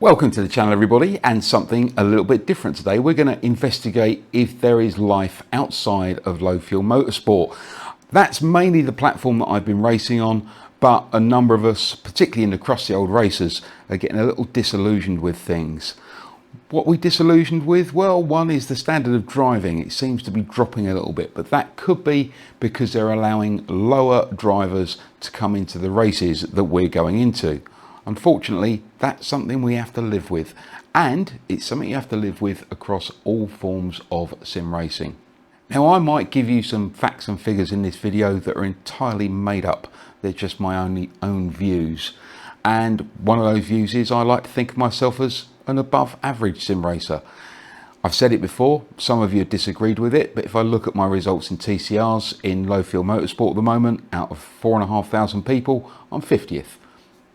Welcome to the channel everybody, and something a little bit different today. We're going to investigate if there is life outside of Lowfuel Motorsport. That's mainly the platform that I've been racing on, but a number of us, particularly in the crusty old racers, are getting a little disillusioned with things. What are we disillusioned with? Well, one is the standard of driving. It seems to be dropping a little bit, but that could be because they're allowing lower drivers to come into the races that we're going into. Unfortunately, that's something we have to live with, and it's something you have to live with across all forms of sim racing. Now, I might give you some facts and figures in this video that are entirely made up. They're just my own views, and one of those views is I like to think of myself as an above average sim racer. I've said it before, some of you have disagreed with it, but if I look at my results in TCRs in Lowfuel Motorsport at the moment, out of 4,500 people, I'm 50th.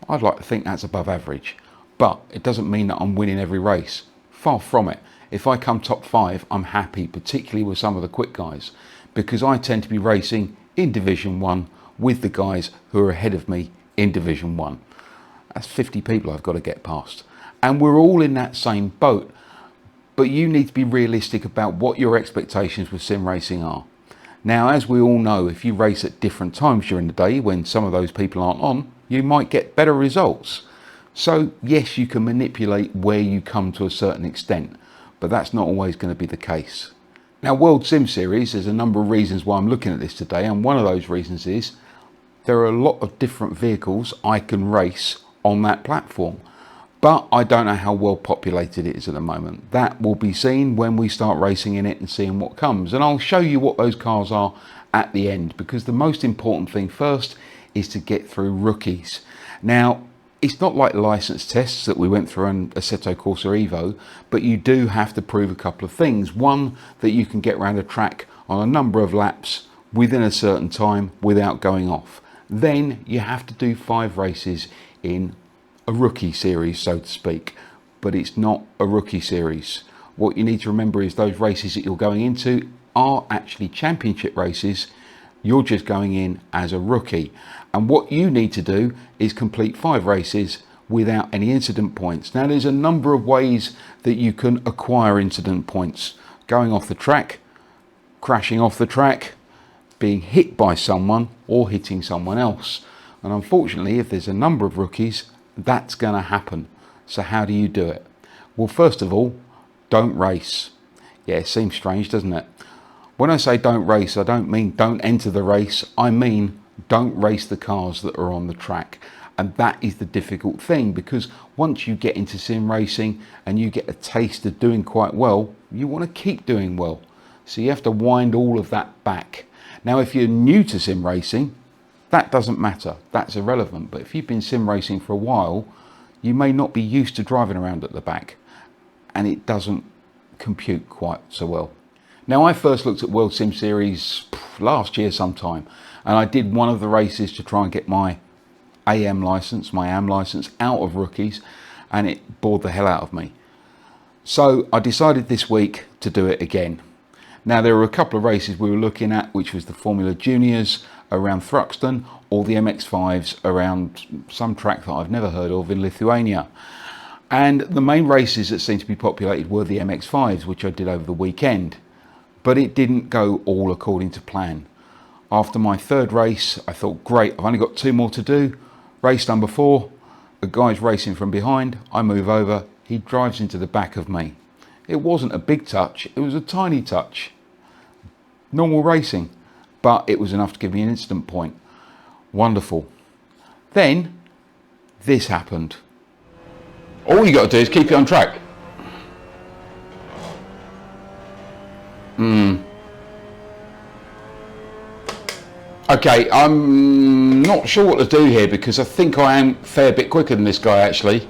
I'd like to think that's above average, but it doesn't mean that I'm winning every race. Far from it. If I come top 5, I'm happy, particularly with some of the quick guys, because I tend to be racing in Division 1 with the guys who are ahead of me in Division 1. That's 50 people I've got to get past. And we're all in that same boat, but you need to be realistic about what your expectations with sim racing are. Now, as we all know, if you race at different times during the day when some of those people aren't on, you might get better results. So yes, you can manipulate where you come to a certain extent, but that's not always going to be the case. Now, World Sim Series, there's a number of reasons why I'm looking at this today, and one of those reasons is there are a lot of different vehicles I can race on that platform, but I don't know how well populated it is at the moment. That will be seen when we start racing in it and seeing what comes, and I'll show you what those cars are at the end, because the most important thing first is to get through rookies. Now, it's not like license tests that we went through on Assetto Corsa Evo, but you do have to prove a couple of things. One, that you can get around a track on a number of laps within a certain time without going off. Then you have to do 5 races in a rookie series, so to speak, but it's not a rookie series. What you need to remember is those races that you're going into are actually championship races. You're just going in as a rookie, and what you need to do is complete 5 races without any incident points. Now, there's a number of ways that you can acquire incident points: going off the track, crashing off the track, being hit by someone, or hitting someone else. And unfortunately, if there's a number of rookies, that's going to happen. So how do you do it? Well, first of all, don't race. Yeah, it seems strange, doesn't it? When I say don't race, I don't mean don't enter the race. I mean don't race the cars that are on the track. And that is the difficult thing, because once you get into sim racing and you get a taste of doing quite well, you want to keep doing well. So you have to wind all of that back. Now, if you're new to sim racing, that doesn't matter. That's irrelevant. But if you've been sim racing for a while, you may not be used to driving around at the back, and it doesn't compute quite so well. Now, I first looked at World Sim Series last year sometime, and I did one of the races to try and get my AM license out of rookies, and it bored the hell out of me. So I decided this week to do it again. Now, there were a couple of races we were looking at, which was the Formula Juniors around Thruxton, or the MX5s around some track that I've never heard of in Lithuania. And the main races that seemed to be populated were the MX5s, which I did over the weekend. But it didn't go all according to plan. After my 3rd race, I thought, great, I've only got 2 more to do. Race number 4, a guy's racing from behind. I move over, he drives into the back of me. It wasn't a big touch, it was a tiny touch. Normal racing, but it was enough to give me an incident point. Wonderful. Then, this happened. All you got to do is keep it on track. Okay, I'm not sure what to do here, because I think I am a fair bit quicker than this guy actually.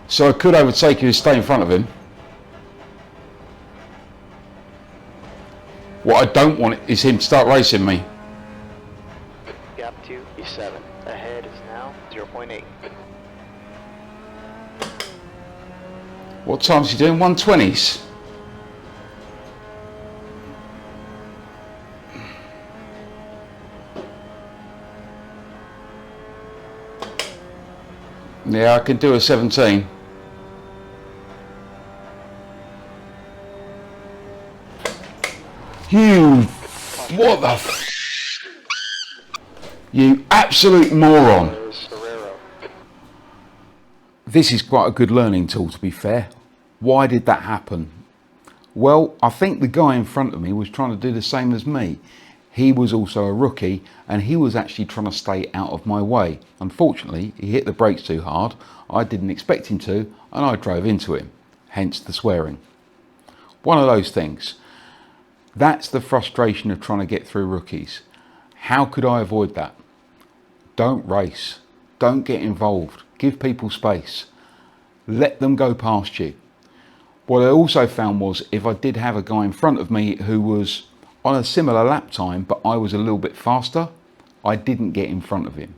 So I could overtake him and stay in front of him. What I don't want is him to start racing me. Gap 2 is 7. Ahead is now 0.8. What time's he doing? 120s. Yeah, I can do a 17. You, what the you absolute moron. This is quite a good learning tool, to be fair. Why did that happen? Well, I think the guy in front of me was trying to do the same as me. He was also a rookie and he was actually trying to stay out of my way. Unfortunately, he hit the brakes too hard. I didn't expect him to, and I drove into him, hence the swearing. One of those things. That's the frustration of trying to get through rookies. How could I avoid that? Don't race. Don't get involved. Give people space. Let them go past you. What I also found was if I did have a guy in front of me who was on a similar lap time, but I was a little bit faster, I didn't get in front of him.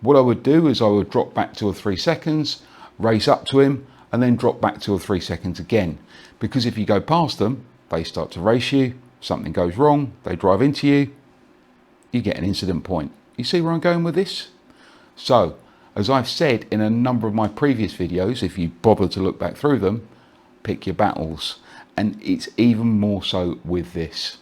What I would do is I would drop back 2 or 3 seconds, race up to him, and then drop back 2 or 3 seconds again. Because if you go past them, they start to race you, something goes wrong, they drive into you, you get an incident point. You see where I'm going with this? So, as I've said in a number of my previous videos, if you bother to look back through them, pick your battles. And it's even more so with this.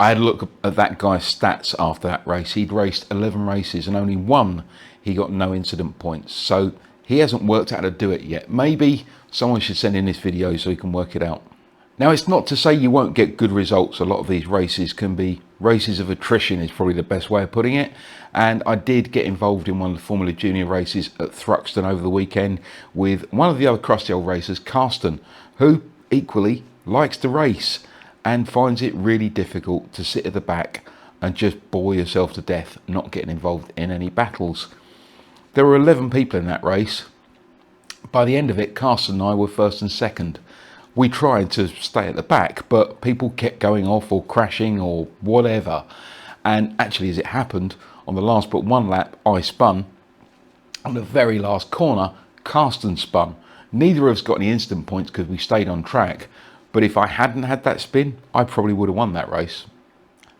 I had a look at that guy's stats after that race. He'd raced 11 races and only one he got no incident points. So he hasn't worked out how to do it yet. Maybe someone should send in this video so he can work it out. Now, it's not to say you won't get good results. A lot of these races can be races of attrition, is probably the best way of putting it. And I did get involved in one of the Formula Junior races at Thruxton over the weekend with one of the other crusty old racers, Carsten, who equally likes to race and finds it really difficult to sit at the back and just bore yourself to death, not getting involved in any battles. There were 11 people in that race. By the end of it, Carsten and I were first and second. We tried to stay at the back, but people kept going off or crashing or whatever. And actually, as it happened, on the last but one lap, I spun. On the very last corner, Carsten spun. Neither of us got any instant points because we stayed on track. But if I hadn't had that spin, I probably would have won that race.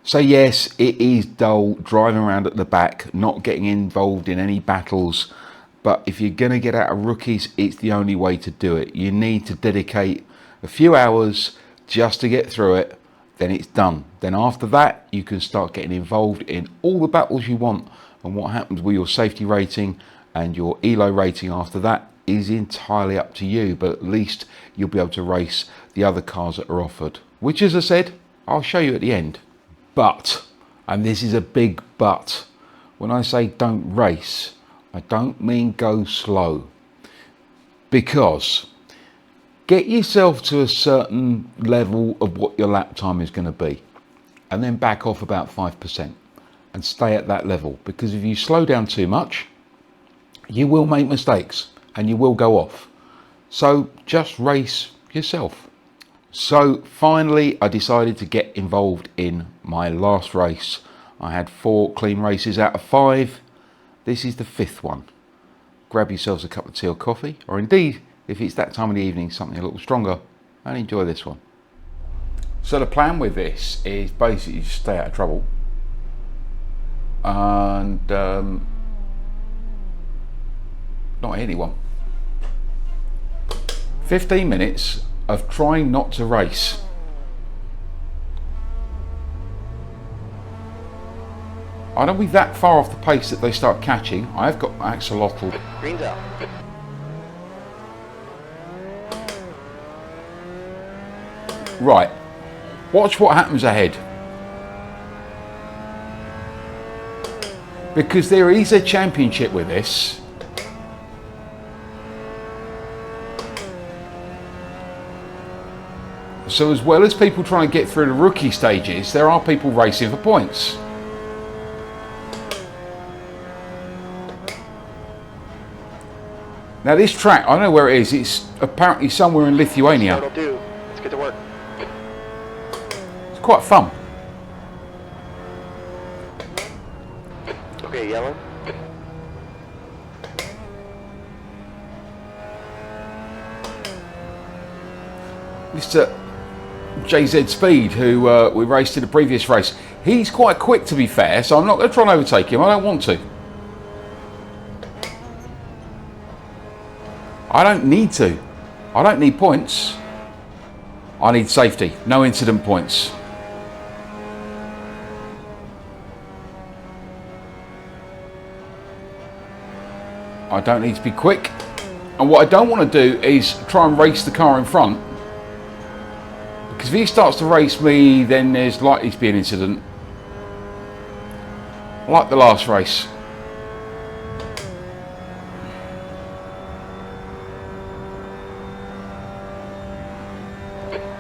So yes, it is dull driving around at the back, not getting involved in any battles. But if you're going to get out of rookies, it's the only way to do it. You need to dedicate a few hours just to get through it, then it's done. Then after that, you can start getting involved in all the battles you want, and what happens with your safety rating and your ELO rating after that is entirely up to you, but at least you'll be able to race the other cars that are offered, which, as I said, I'll show you at the end. But, and this is a big but, when I say don't race, I don't mean go slow, because get yourself to a certain level of what your lap time is going to be and then back off about 5% and stay at that level, because if you slow down too much, you will make mistakes and you will go off. So just race yourself. So finally, I decided to get involved in my last race. I had 4 clean races out of 5. This is the 5th one. Grab yourselves a cup of tea or coffee, or indeed, if it's that time of the evening, something a little stronger, and enjoy this one. So the plan with this is basically just stay out of trouble and not hit anyone. 15 minutes of trying not to race. I don't be that far off the pace that they start catching. I've got axolotl. Green's out. Right, watch what happens ahead. Because there is a championship with this. So as well as people trying to get through the rookie stages, there are people racing for points. Now this track, I don't know where it is, it's apparently somewhere in Lithuania. That'll do. Let's get to work. It's quite fun. Okay, yellow. Mr. JZ Speed, who we raced in the previous race, he's quite quick to be fair, so I'm not going to try and overtake him, I don't want to. I don't need to. I don't need points. I need safety, no incident points. I don't need to be quick. And what I don't want to do is try and race the car in front. Because if he starts to race me, then there's likely to be an incident. Like the last race.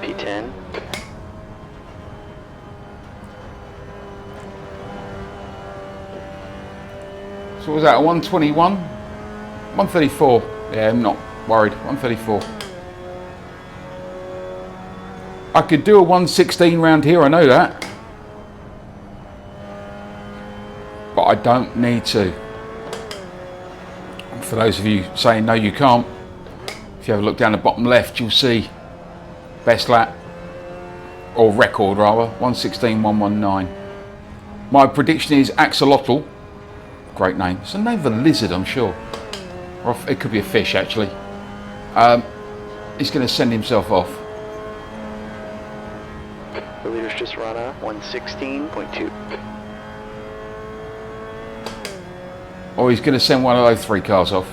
P10. So what was that, a 121? 134. Yeah, I'm not worried. 134. I could do a 116 round here, I know that. But I don't need to. For those of you saying no you can't, if you have a look down the bottom left, you'll see best lap, or record rather, 116.119. My prediction is Axolotl. Great name. It's the name of a lizard, I'm sure. Or it could be a fish, actually. He's going to send himself off. The leader's just run a 116.2. Or he's going to send one of those 3 cars off.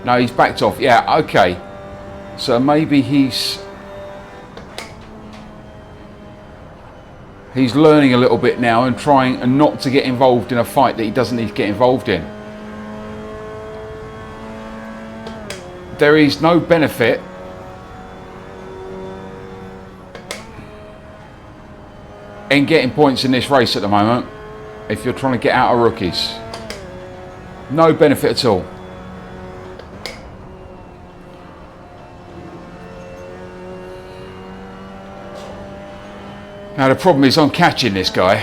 No, he's backed off. Yeah, okay. So maybe he's learning a little bit now and trying not to get involved in a fight that he doesn't need to get involved in. There is no benefit in getting points in this race at the moment if you're trying to get out of rookies. No benefit at all. Now the problem is I'm catching this guy.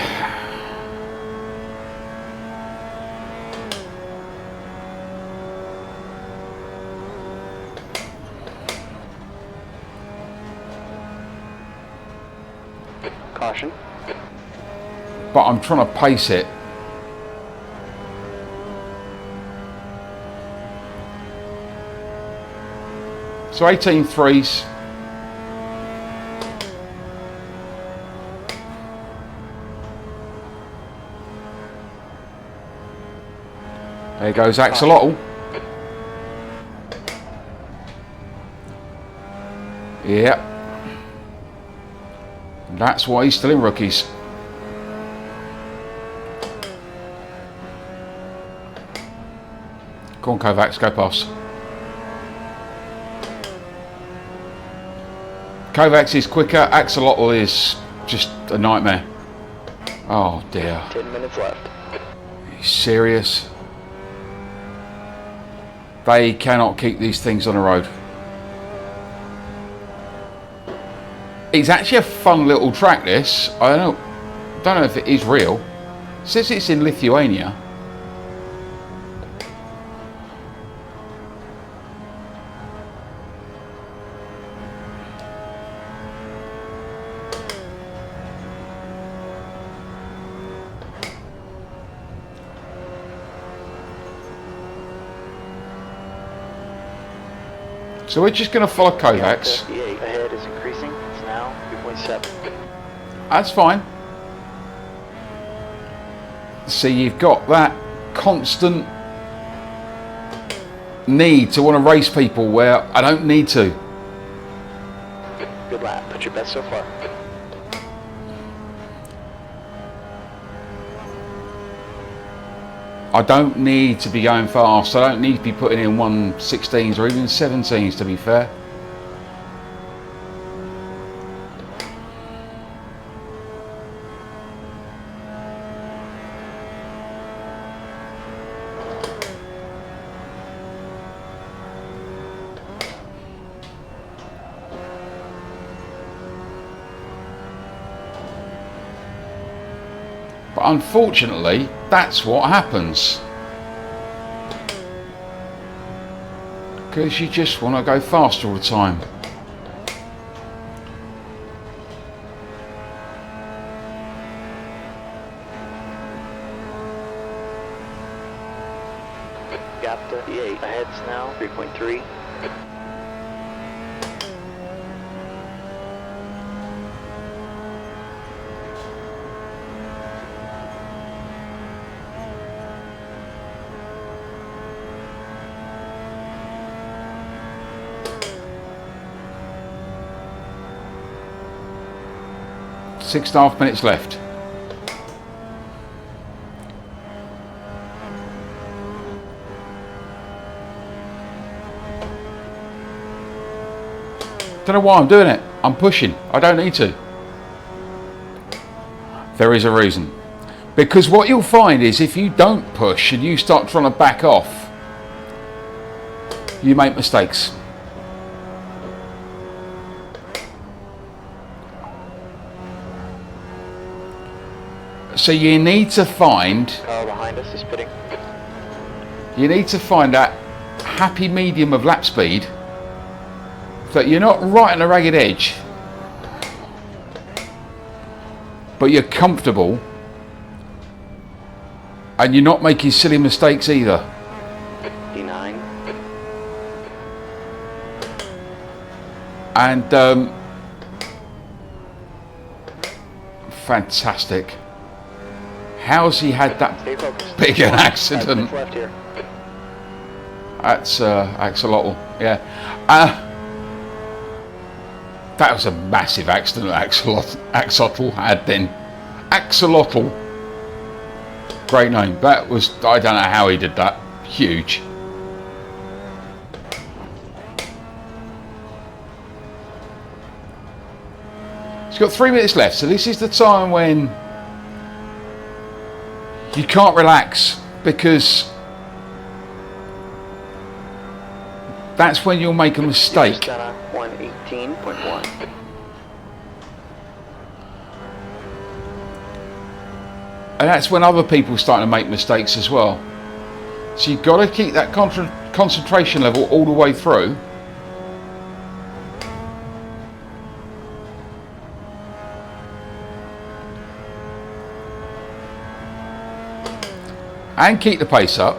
Caution. But I'm trying to pace it. So 18 threes. There goes Axolotl. Yep. That's why he's still in rookies. Go on, Kovacs, go past. Kovacs is quicker, Axolotl is just a nightmare. Oh dear. 10 minutes left. Are you serious? They cannot keep these things on the road. It's actually a fun little track, this. I don't know if it is real. It says it's in Lithuania. So we're just going to follow Kovacs. The 8 ahead is increasing. It's now 2.7. That's fine. See, you've got that constant need to want to race people where I don't need to. Good lap. Put your best so far. I don't need to be going fast. I don't need to be putting in 116s or even 17s, to be fair. But unfortunately, that's what happens. Because you just want to go fast all the time. Gap to the 8 ahead's now 3.3. 6.5 minutes left. Don't know why I'm doing it. I'm pushing. I don't need to. There is a reason. Because what you'll find is if you don't push and you start trying to back off, you make mistakes. So you need to find... Car behind us is pitting. You need to find that happy medium of lap speed, that you're not right on a ragged edge, but you're comfortable and you're not making silly mistakes either. 59. And fantastic. How's he had that Stay focused. big an accident? Left here. That's axolotl, yeah. That was a massive accident Axolotl had then. Axolotl. Great name. That was, I don't know how he did that. Huge. He's got 3 minutes left, so this is the time when you can't relax, because that's when you'll make a mistake. 118.1. And that's when other people are starting to make mistakes as well. So you've got to keep that concentration level all the way through. And keep the pace up.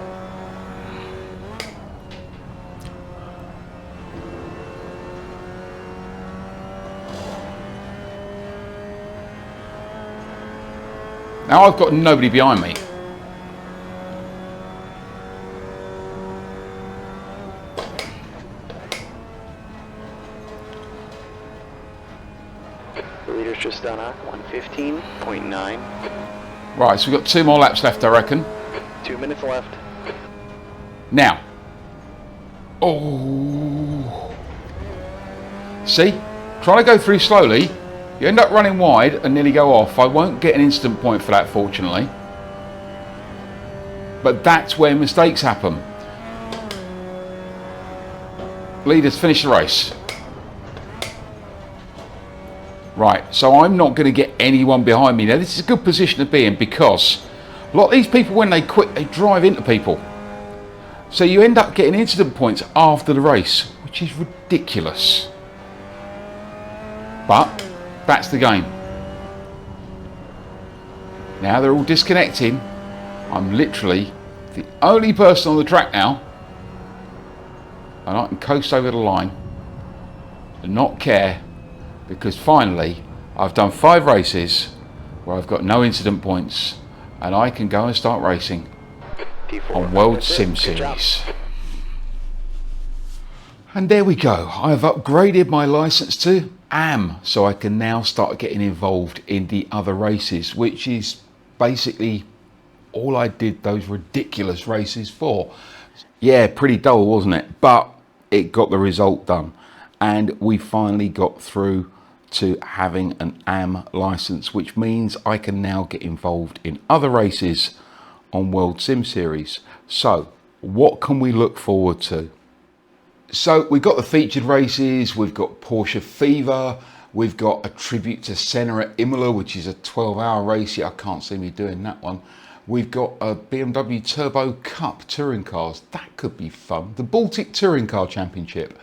Now I've got nobody behind me. The leader's just done a 115.9. Right, so we've got 2 more laps left, I reckon. 2 minutes left. Now. Oh. See? Trying to go through slowly. You end up running wide and nearly go off. I won't get an instant point for that, fortunately. But that's where mistakes happen. Leaders, finish the race. Right, so I'm not going to get anyone behind me. Now, this is a good position to be in, because a lot of these people, when they quit, they drive into people. So you end up getting incident points after the race, which is ridiculous. But that's the game. Now they're all disconnecting. I'm literally the only person on the track now, and I can coast over the line and not care, because finally I've done 5 races where I've got no incident points, and I can go and start racing on World Sim Series. And there we go. I've upgraded my license to AM, so I can now start getting involved in the other races, which is basically all I did those ridiculous races for. Yeah, pretty dull, wasn't it? But it got the result done, and we finally got through to having an AM license, which means I can now get involved in other races on World Sim Series. So what can we look forward to? So we've got the featured races, we've got Porsche Fever, we've got a tribute to Senna at Imola, which is a 12-hour race. Yeah, I can't see me doing that one. We've got a BMW Turbo Cup touring cars. That could be fun. The Baltic Touring Car Championship.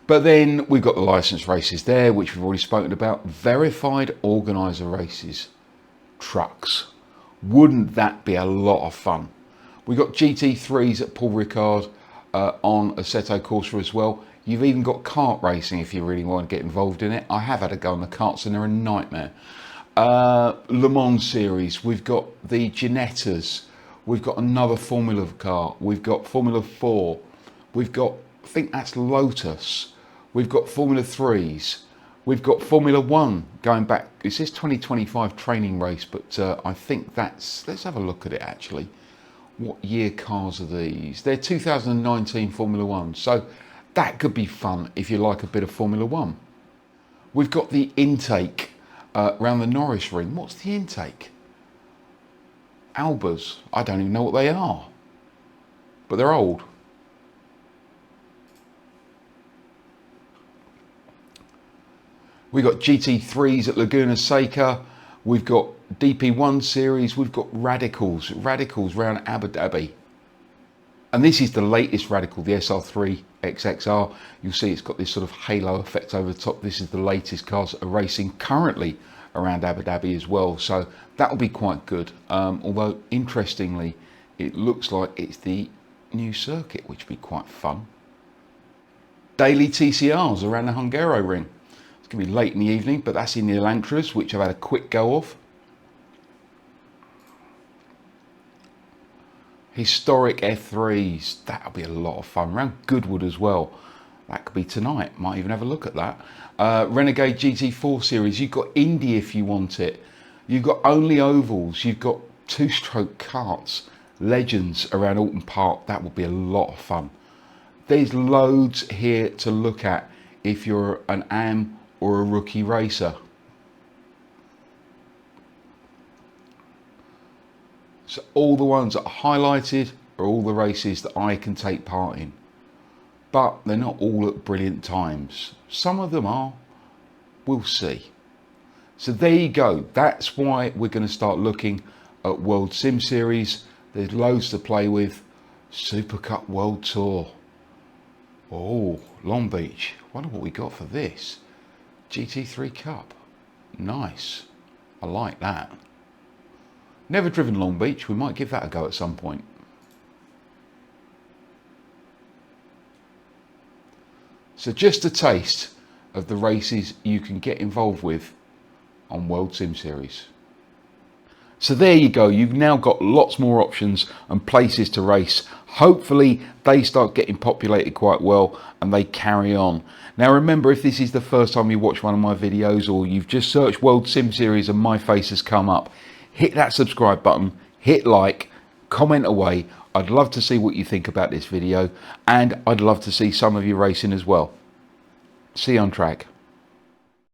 But then we've got the license races there, which we've already spoken about. Verified organizer races. Trucks. Wouldn't that be a lot of fun? We've got GT3s at Paul Ricard on Assetto Corsa as well. You've even got kart racing if you really want to get involved in it. I have had a go on the karts and they're a nightmare. Le Mans series, we've got the Ginettas, we've got another Formula car, we've got Formula 4, we've got, I think that's Lotus, we've got Formula 3s, We've got Formula One going back. It says 2025 training race, but I think that's, let's have a look at it actually. What year cars are these? They're 2019 Formula One, so that could be fun if you like a bit of Formula One. We've got the intake around the Norris ring. What's the intake? Albers. I don't even know what they are, but they're old. We've got GT3s at Laguna Seca. We've got DP1 series. We've got Radicals around Abu Dhabi. And this is the latest Radical, the SR3 XXR. You'll see it's got this sort of halo effect over the top. This is the latest cars that are racing currently around Abu Dhabi as well. So that'll be quite good. Although, interestingly, it looks like it's the new circuit, which will be quite fun. Daily TCRs around the Hungaro ring. It's going to be late in the evening, but that's in the Elantras, which I've had a quick go of. Historic F3s, that'll be a lot of fun. Around Goodwood as well. That could be tonight. Might even have a look at that. Renegade GT4 series. You've got Indy if you want it. You've got only ovals. You've got two-stroke karts. Legends around Alton Park. That will be a lot of fun. There's loads here to look at if you're an AM or a rookie racer. So all the ones that are highlighted are all the races that I can take part in. But they're not all at brilliant times. Some of them are. We'll see. So there you go. That's why we're going to start looking at World Sim Series. There's loads to play with. Super Cup World Tour. Oh, Long Beach. Wonder what we got for this. GT3 Cup. Nice. I like that. Never driven Long Beach. We might give that a go at some point. So just a taste of the races you can get involved with on World Sim Series. So there you go. You've now got lots more options and places to race. Hopefully they start getting populated quite well and they carry on. Now remember, if this is the first time you watch one of my videos or you've just searched World Sim Series and my face has come up, hit that subscribe button, hit like, comment away. I'd love to see what you think about this video, and I'd love to see some of you racing as well. See you on track.